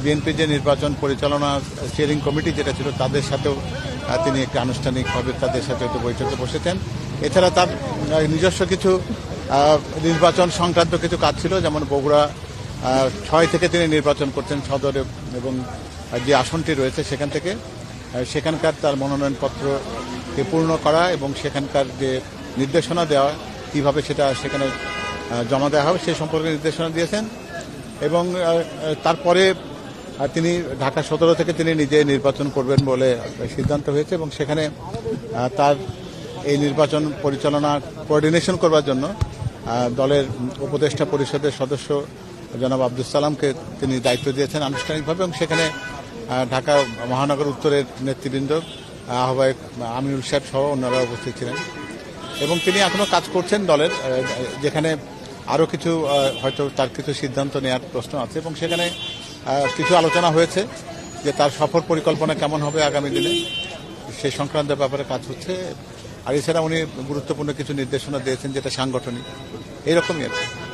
BNP যে নির্বাচন পরিচালনা স্টিয়ারিং কমিটি যেটা ছিল তাদের সাথেও তিনি একটি আনুষ্ঠানিকভাবে তাদের সাথে একটু বৈঠকে বসেছেন। এছাড়া তার নিজস্ব কিছু নির্বাচন সংক্রান্ত কিছু কাজ ছিল, যেমন বগুড়া 6 থেকে তিনি নির্বাচন করছেন সদরে, এবং যে আসনটি রয়েছে সেখান থেকে সেখানকার তার মনোনয়নপত্রকে পূর্ণ করা এবং সেখানকার যে নির্দেশনা দেওয়া কিভাবে সেটা সেখানে জমা দেওয়া হবে সে সম্পর্কে নির্দেশনা দিয়েছেন। এবং তারপরে তিনি ঢাকা 17 থেকে তিনি নিজে নির্বাচন করবেন বলে সিদ্ধান্ত হয়েছে, এবং সেখানে তার এই নির্বাচন পরিচালনা কোঅর্ডিনেশন করবার জন্য দলের উপদেষ্টা পরিষদের সদস্য জনাব আব্দুল সালামকে তিনি দায়িত্ব দিয়েছেন আনুষ্ঠানিকভাবে, এবং সেখানে ঢাকা মহানগর উত্তরের নেতৃবৃন্দ আহ্বায়ক আমিনুল সাহেব সহ অন্যরা উপস্থিত ছিলেন। এবং তিনি এখনও কাজ করছেন দলের, যেখানে আরও কিছু হয়তো তার কিছু সিদ্ধান্ত নেওয়ার প্রশ্ন আছে, এবং সেখানে কিছু আলোচনা হয়েছে যে তার সফর পরিকল্পনা কেমন হবে আগামী দিনে, সেই সংক্রান্ত ব্যাপারে কাজ হচ্ছে। আর এছাড়া উনি গুরুত্বপূর্ণ কিছু নির্দেশনা দিয়েছেন যেটা সাংগঠনিক, এইরকমই আর কি।